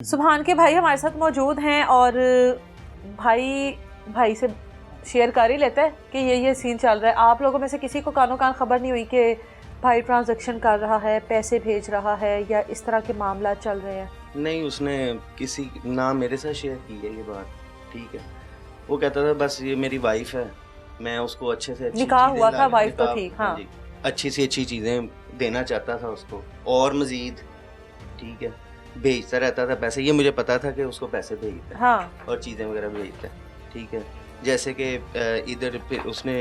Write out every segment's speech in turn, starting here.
सुभान के भाई हमारे साथ मौजूद हैं और भाई से शेयर कर ही लेता है कि ये सीन चल रहा है। आप लोगों में से किसी को कानो कान खबर नहीं हुई कि भाई ट्रांजैक्शन कर रहा है, पैसे भेज रहा है या इस तरह के मामला चल रहे हैं? नहीं, उसने किसी ना मेरे साथ शेयर की है ये बात। ठीक है, वो कहता था बस ये मेरी वाइफ है, मैं उसको अच्छे से अच्छी निकाह हुआ था, वाइफ तो ठीक, हाँ, अच्छी से अच्छी चीज़ें देना चाहता था उसको और मज़ीद। ठीक है, भेजता रहता था पैसे, ये मुझे पता था कि उसको पैसे भेजता है, हाँ, और चीज़ें वगैरह भेजता है। ठीक है, जैसे कि इधर पे उसने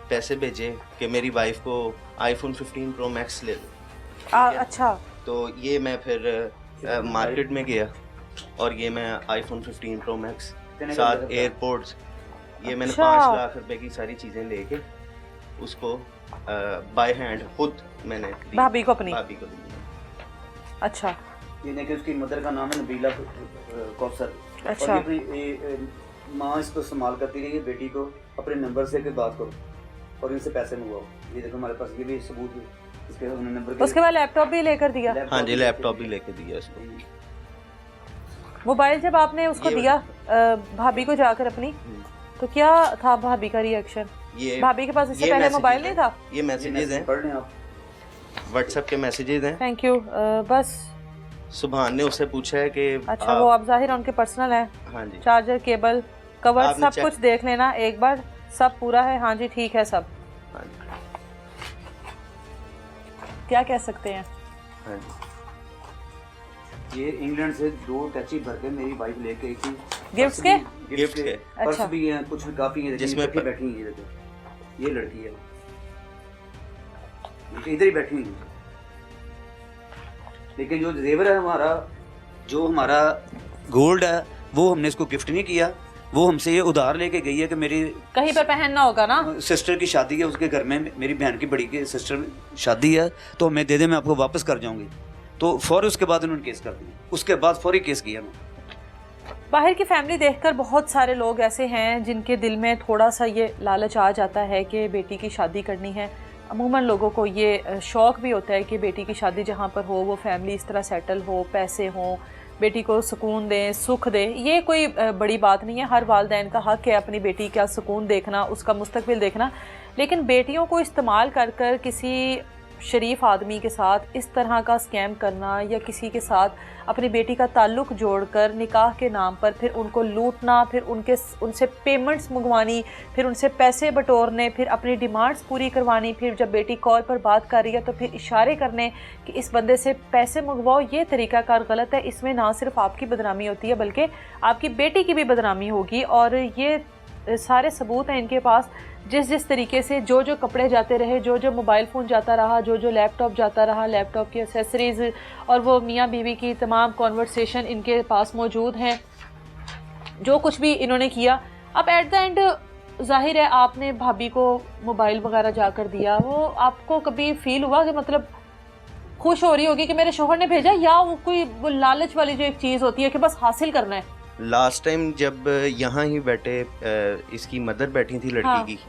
पैसे भेजे कि मेरी वाइफ को iPhone 15 Pro Max ले लो। अच्छा, तो ये मैं फिर मार्केट में गया और ये मैं iPhone 15 Pro Max साथ एयरपोर्ट्स, ये मैंने 5 लाख रुपए की सारी चीज़ें लेके उसको बाय हैंड खुद मैंने भाभी को दी। अच्छा, ये नहीं कि उसकी मदर का नाम है नबीला कौसर। अच्छा, और ये माँ इसको इस्तेमाल करती रही है बेटी को अपने नंबर से बात करो और इनसे पैसे मंगवाओ। ये देखो हमारे पास ये भी सबूत है इसके नंबर के। उसके बाद लैपटॉप भी लेकर दिया? हाँ जी, लैपटॉप भी लेके दिया उसको। मोबाइल जब आपने उसको दिया भाभी को जाकर अपनी, तो क्या था भाभी का रिएक्शन? भाभी के पास इससे पहले मोबाइल नहीं था? ये मैसेजेस हैं, पढ़ लें आप, व्हाट्सएप के मैसेजेस हैं। Thank you. बस सुभान ने उससे पूछा है कि अच्छा, वो आप जाहिर उनके पर्सनल है? हाँ जी, चार्जर, केबल, कवर सब कुछ देख लेना एक बार, सब पूरा है? हाँ जी, ठीक है सब। हाँ जी, क्या कह सकते हैं? हाँ जी, ये इंग्लैंड से 2 टैक्सी भर के मेरी वाइफ लेके आई थी। गिफ्ट्स के? गिफ्ट के पर्स भी हैं, कुछ भी काफी है जिसमें बैठी है। ये देखो, ये लड़की है, इधर ही बैठी हुई है। लेकिन जो जेवर है हमारा, जो हमारा गोल्ड है, वो हमने इसको गिफ्ट नहीं किया, वो हमसे ये उधार लेके गई है कि मेरी कहीं पर पहनना होगा ना, सिस्टर की शादी है उसके घर में, मेरी बहन की बड़ी की सिस्टर शादी है, तो हमें दे दे, मैं आपको वापस कर जाऊंगी। तो फौरी उसके बाद उन्होंने केस कर दिया, उसके बाद फौरी केस किया। बाहर की फैमिली देखकर बहुत सारे लोग ऐसे हैं जिनके दिल में थोड़ा सा ये लालच आ जाता है कि बेटी की शादी करनी है। अमूमन लोगों को ये शौक़ भी होता है कि बेटी की शादी जहाँ पर हो वो फैमिली इस तरह सेटल हो, पैसे हों, बेटी को सुकून दें, सुख दें। ये कोई बड़ी बात नहीं है, हर वालिदैन का हक़ है अपनी बेटी का सुकून देखना, उसका मुस्तकबिल देखना। लेकिन बेटियों को इस्तेमाल कर कर किसी शरीफ आदमी के साथ इस तरह का स्कैम करना या किसी के साथ अपनी बेटी का ताल्लुक़ जोड़कर निकाह के नाम पर फिर उनको लूटना, फिर उनसे पेमेंट्स मंगवानी, फिर उनसे पैसे बटोरने, फिर अपनी डिमांड्स पूरी करवानी, फिर जब बेटी कॉल पर बात कर रही है तो फिर इशारे करने कि इस बंदे से पैसे मंगवाओ, ये तरीक़ाकार गलत है। इसमें ना सिर्फ आपकी बदनामी होती है बल्कि आपकी बेटी की भी बदनामी होगी। और ये सारे सबूत हैं इनके पास, जिस तरीके से जो कपड़े जाते रहे, जो मोबाइल फ़ोन जाता रहा, जो लैपटॉप जाता रहा, लैपटॉप की एक्सेसरीज़ और वो मियाँ बीवी की तमाम कॉन्वर्सेशन इनके पास मौजूद हैं, जो कुछ भी इन्होंने किया। अब एट द एंड जाहिर है आपने भाभी को मोबाइल वगैरह जाकर दिया, वो आपको कभी फ़ील हुआ कि मतलब खुश हो रही होगी कि मेरे शोहर ने भेजा, या वो कोई वो लालच वाली जो एक चीज़ होती है कि बस हासिल करना है? लास्ट टाइम जब यहाँ ही बैठे इसकी मदर बैठी थी लड़की, हाँ, की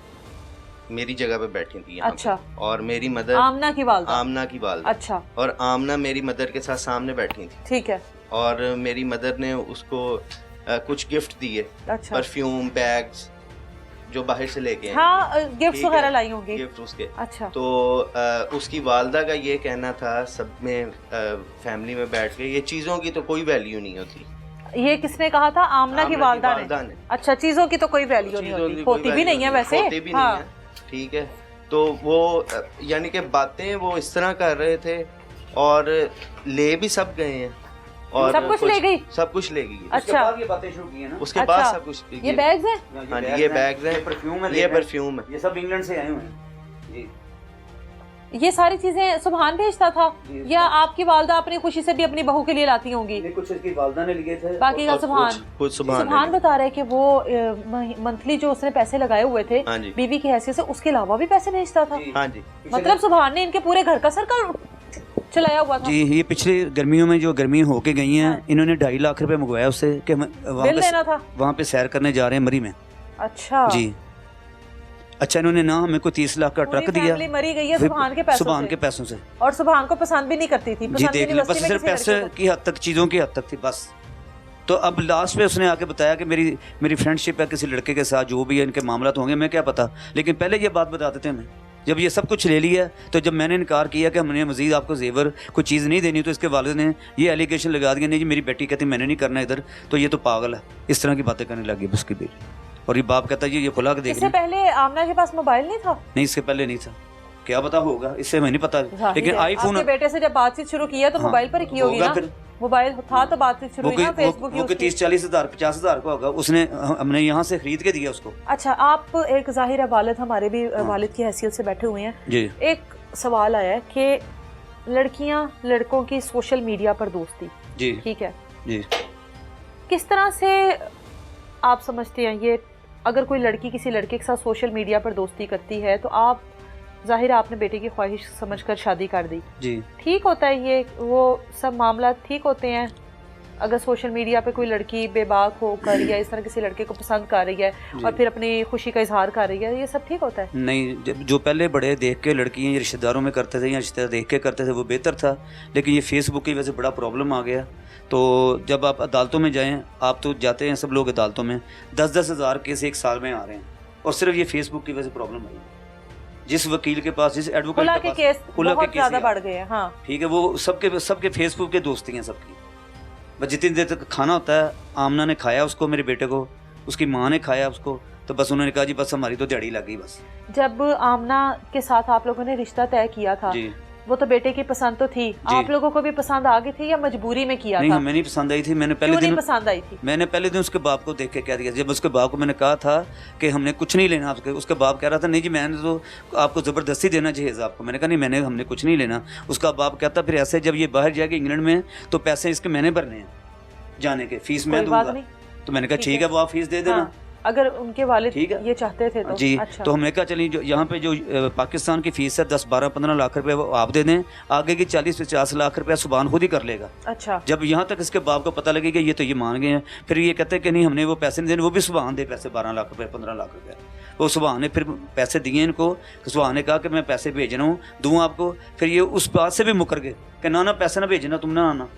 मेरी जगह पे बैठी थी यहाँ। अच्छा, और मेरी मदर आमना की वालदा। अच्छा, और आमना मेरी मदर के साथ सामने बैठी थी। ठीक है, और मेरी मदर ने उसको कुछ गिफ्ट दिए। अच्छा, परफ्यूम, बैग्स जो बाहर से लेके आए, हाँ, गिफ्ट वगैरह लाई होंगी, गिफ्ट उसके। अच्छा, तो उसकी वालदा का ये कहना था, सब में फैमिली में बैठ के, ये चीज़ों की तो कोई वैल्यू नहीं होती। ये किसने कहा था? आमना की वालदा ने। अच्छा, चीज़ों की तो कोई वैल्यू नहीं होती भी नहीं है वैसे, होती भी नहीं है। ठीक है, तो वो यानी कि बातें वो इस तरह कर रहे थे और ले भी सब गए हैं और सब कुछ ले गई, सब कुछ ले गई। अच्छा, उसके बाद ये बातें शुरू की है ना, उसके बाद सब कुछ। ये बैग्स हैं? हाँ जी, ये बैग्स हैं, परफ्यूम है, ये परफ्यूम है, ये सब इंग्लैंड से आए हुए हैं। ये सारी चीजें सुभान भेजता था या आपकी वालदा अपनी खुशी से भी अपनी बहू के लिए लाती होंगी? कुछ इसकी वालदा ने लिए थे, बाकी का सुभान बता रहे कि वो मंथली जो उसने पैसे लगाए हुए थे बीवी की हैसियत से, उसके अलावा भी पैसे भेजता था। हाँ जी, मतलब सुभान ने इनके पूरे घर का सर्कल चलाया हुआ था। जी, ये पिछले गर्मियों में जो गर्मी होके गई हैं, इन्होंने 2.5 लाख रुपए मंगवाया उससे कि वहाँ पे सैर करने जा रहे हैं मरी में। अच्छा जी, अच्छा, इन्होंने ना हमें को 30 लाख का ट्रक दिया, मरी गई है सुभान के पैसों से। और सुभान को पसंद भी नहीं करती थी, जी, देख लें, बस सिर्फ पैसे की हद तक, चीजों की हद तक थी बस। तो अब लास्ट में उसने आके बताया कि मेरी फ्रेंडशिप है किसी लड़के के साथ, जो भी है इनके मामला तो होंगे, मैं क्या पता, लेकिन पहले ये बात बता देते हमें। जब ये सब कुछ ले लिया, तो जब मैंने इनकार किया कि हमने मज़ीद आपको जेवर कोई चीज़ नहीं देनी, तो इसके वालिद ने ये एलिगेशन लगा दिया, नहीं जी मेरी बेटी कहती मैंने नहीं करना इधर, तो ये तो पागल है, इस तरह की बातें करने लगी बस की बेटी। और ये बाप कहता है ये खुला के देख। इससे पहले आमना के पास मोबाइल नहीं था? नहीं, इसके पहले नहीं था, क्या पता होगा, इससे मैं नहीं पता, लेकिन आईफोन बेटे से जब बातचीत शुरू किया तो मोबाइल पर की होगी ना, मोबाइल था तो बातचीत शुरू हुई ना, फेसबुक वो 30-40 हज़ार 50 हज़ार का होगा, उसने हमने यहाँ से खरीद के दिया उसको। अच्छा, आप एक जाहिर है वालिद, हमारे भी वालिद की हैसियत से बैठे हुए हैं जी। एक सवाल आया है कि लड़कियां लड़कों की सोशल मीडिया पर दोस्ती, जी ठीक है जी, किस तरह से आप समझते हैं ये, अगर कोई लड़की किसी लड़के के साथ सोशल मीडिया पर दोस्ती करती है तो आप जाहिर है आपने बेटे की ख्वाहिश समझकर शादी कर दी जी, ठीक होता है ये, वो सब मामला ठीक होते हैं? अगर सोशल मीडिया पे कोई लड़की बेबाक होकर या इस तरह किसी लड़के को पसंद कर रही है और फिर अपनी खुशी का इजहार कर रही है, ये सब ठीक होता है? नहीं, जो पहले बड़े देख के लड़कियां रिश्तेदारों में करते थे या रिश्तेदार देख के करते थे वो बेहतर था, लेकिन ये फेसबुक की वजह से बड़ा प्रॉब्लम आ गया। तो जब आप अदालतों में जाएँ, आप तो जाते हैं सब लोग अदालतों में, 10-10 हज़ार केस एक साल में आ रहे हैं, और सिर्फ ये फेसबुक की वजह से प्रॉब्लम आई। जिस वकील के पास, जिस एडवोकेट के पास बहुत ज्यादा बढ़ गए हैं, हाँ ठीक है, वो सबके फेसबुक के दोस्ती हैं सबकी। बस जितनी देर तक खाना होता है, आमना ने खाया उसको, मेरे बेटे को, उसकी माँ ने खाया उसको, तो बस उन्होंने कहा जी बस हमारी तो दिहाड़ी लग गई बस। जब आमना के साथ आप लोगों ने रिश्ता तय किया था जी, वो तो बेटे की पसंद तो थी, आप लोगों को भी पसंद आ गई थी या मजबूरी में किया नहीं, था? हमें नहीं पसंद आई थी, मैंने पहले दिन पसंद आई थी, मैंने पहले दिन उसके बाप को देख के कह दिया। जब उसके बाप को मैंने कहा था कि हमने कुछ नहीं लेना आपके, उसके बाप कह रहा था नहीं जी मैंने तो आपको ज़बरदस्ती देना चाहिए आपको, मैंने कहा नहीं हमने कुछ नहीं लेना। उसका बाप कहता फिर ऐसे जब ये बाहर जाएगी इंग्लैंड में तो पैसे इसके मैंने भरने हैं जाने के, फीस मैं दूंगा, तो मैंने कहा ठीक है वो आप फीस दे देना, अगर उनके वालिद ये चाहते थे तो जी। अच्छा। तो हमने कहा चलिए जो यहाँ पे जो पाकिस्तान की फीस है 10-12-15 लाख रुपए वो आप दे दें, आगे की 40-50 लाख रुपए सुभान खुद ही कर लेगा। अच्छा। जब यहाँ तक इसके बाप को पता लगेगा ये तो ये मान गए हैं, फिर ये कहते हैं कि नहीं हमने वो पैसे नहीं देने, वो भी सुभान दे पैसे 12 लाख रुपए 15 लाख रुपए, वो सुभान ने फिर पैसे दिए इनको, सुभान ने कहा कि मैं पैसे भेज रहा हूँ दूँ आपको, फिर ये उस बात से भी मुकर गए कि ना पैसे ना भेजना तुम ना आना,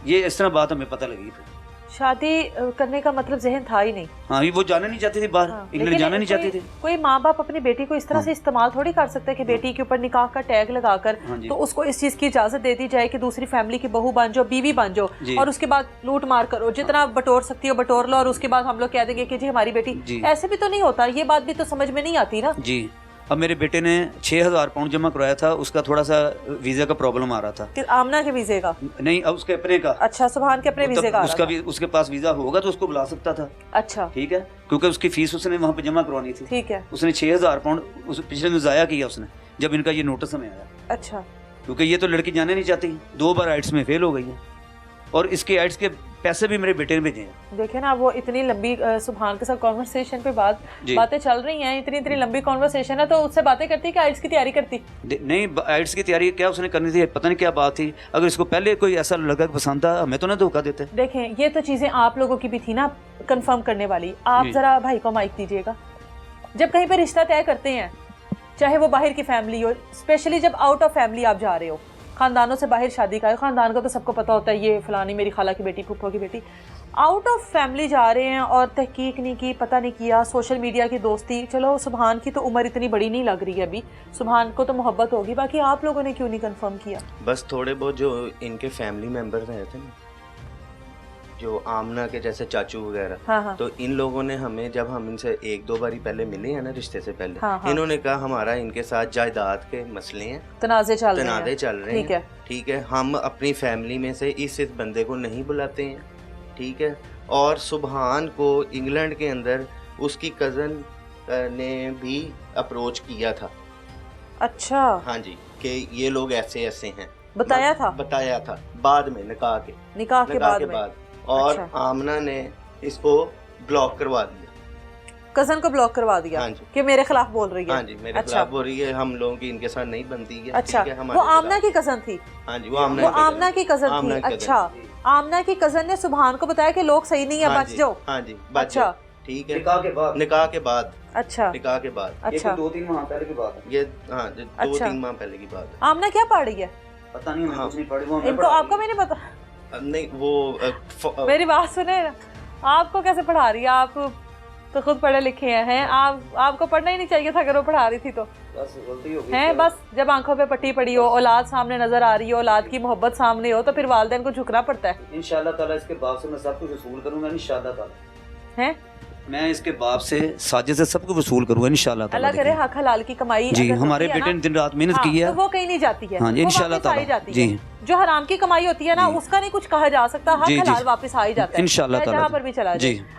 ये इस तरह बात हमें पता लगी। फिर शादी करने का मतलब जहन था ही नहीं। हाँ, ये वो जाना नहीं चाहती थी बाहर, इंग्लैंड जाना नहीं चाहती थी। कोई माँ बाप अपनी बेटी को इस तरह से इस्तेमाल थोड़ी कर सकते हैं कि बेटी के ऊपर निकाह का टैग लगाकर तो उसको इस चीज की इजाजत दे दी जाए कि दूसरी फैमिली की बहू बन जाओ, बीवी बन जाओ, और उसके बाद लूट मार करो, जितना बटोर सकती हो बटोर लो, और उसके बाद हम लोग कह देंगे कि जी हमारी बेटी। ऐसे भी तो नहीं होता, ये बात भी तो समझ में नहीं आती ना जी। अब मेरे बेटे ने 6,000 पाउंड जमा करवाया था, उसका थोड़ा सा वीजा का प्रॉब्लम आ रहा था। कि आमना के वीजे का? नहीं, अब उसके अपने का। अच्छा, सुभान के अपने वीजे का उसका भी, उसके पास वीजा होगा तो उसको बुला सकता था। अच्छा ठीक है, क्योंकि उसकी फीस उसने वहाँ पे जमा करवानी थी। ठीक है, उसने 6,000 पाउंड पिछले दिन जाया किया उसने, जब इनका ये नोटिस हमें आया। अच्छा, क्योंकि ये तो लड़की जाने नहीं चाहती, 2 बार आइट्स में फेल हो गई है, और इसके आइट्स के पैसे भी मेरे बेटे ने भेजे हैं। देखे ना, वो इतनी लंबी सुभान के साथ कॉन्वर्सेशन पे बातें चल रही हैं, इतनी लंबी कॉन्वर्सेशन है, तो उससे बातें करती कि आइट्स की तैयारी करती? नहीं, आइट्स की तैयारी क्या उसने करनी थी, पता नहीं क्या बात थी। अगर इसको पहले कोई ऐसा लड़का पसंद था, हमें तो ना धोखा देते। देखें, ये तो चीजें आप लोगों की भी थी ना कंफर्म करने वाली। आप जरा भाई को माइक दीजिएगा। जब कहीं पे रिश्ता तय करते हैं, चाहे वो बाहर की फैमिली हो, स्पेशली जब आउट ऑफ फैमिली आप जा रहे हो, खानदानों से बाहर शादी का है, खानदान का तो सबको पता होता है ये फलानी मेरी खाला की बेटी, फूफा की बेटी, आउट ऑफ फैमिली जा रहे हैं और तहकीक नहीं की, पता नहीं किया, सोशल मीडिया की दोस्ती। चलो सुभान की तो उम्र इतनी बड़ी नहीं लग रही है अभी, सुभान को तो मोहब्बत होगी, बाकी आप लोगों ने क्यों नहीं कंफर्म किया? बस थोड़े बहुत जो इनके फैमिली मेंबर रहे थे ना, जो आमना के जैसे चाचू वगैरह, हाँ। तो इन लोगों ने हमें, जब हम इनसे 1-2 बारी पहले मिले हैं ना रिश्ते से पहले, इन्होंने कहा हमारा इनके साथ जायदाद के मसले हैं, तनाज़े चल रहे हैं, ठीक है, हम अपनी फैमिली में से इस बंदे को नहीं बुलाते हैं, ठीक है। और सुभान को इंग्लैंड के अंदर उसकी कज़न ने भी अप्रोच किया था। अच्छा, हाँ जी, कि ये लोग ऐसे ऐसे हैं, बताया था बाद में निकाह के बाद। और अच्छा। आमना ने इसको ब्लॉक करवा दिया, कजन को ब्लॉक करवा दिया। हाँ जी, कि मेरे खिलाफ बोल रही है। हाँ जी, मेरे खिलाफ बोल रही है, हम लोगों की इनके साथ नहीं बनती है। अच्छा, वो आमना की कजन थी? हाँ जी, वो आमना की कजन थी। अच्छा, आमना की कजन ने सुभान को बताया कि लोग सही नहीं है, बच जाओ। हाँ जी, बच जाओ, ठीक है, निकाह के बाद। अच्छा, निकाह के बाद। अच्छा, 2-3 माह पहले की बात है ये। हाँ, 2-3 माह पहले की बात है। आमना क्या पढ़ रही है? पता नहीं, कुछ नहीं पढ़ी वो। इनको आपको मैंने पता नहीं वो मेरी बात सुने ना, आपको कैसे पढ़ा रही है? आप तो खुद पढ़े लिखे हैं, आपको पढ़ना ही नहीं चाहिए था अगर वो पढ़ा रही थी तो। बस गलती हो गई हैं बस, जब आंखों पे पट्टी पड़ी हो, औलाद सामने नजर आ रही हो, औलाद की मोहब्बत सामने हो, तो फिर वालिदैन को झुकना पड़ता है। इंशाल्लाह ताला इसके बाप से मैं सब कुछ वसूल करूंगा इंशाल्लाह ताला। हैं मैं इसके बाप से साजिद से सब कुछ वसूल करूंगा इंशाल्लाह ताला। अल्लाह करे हक हलाल की कमाई जी, हमारे बेटे ने दिन रात मेहनत की है, तो वो कहीं नहीं जाती है। हाँ जी इंशाल्लाह ताला। जी, जो हराम की कमाई होती है ना, उसका नहीं कुछ कहा जा सकता, हक हलाल वापस आ ही जाता है इंशाल्लाह ताला, जहाँ पर भी चला जाए।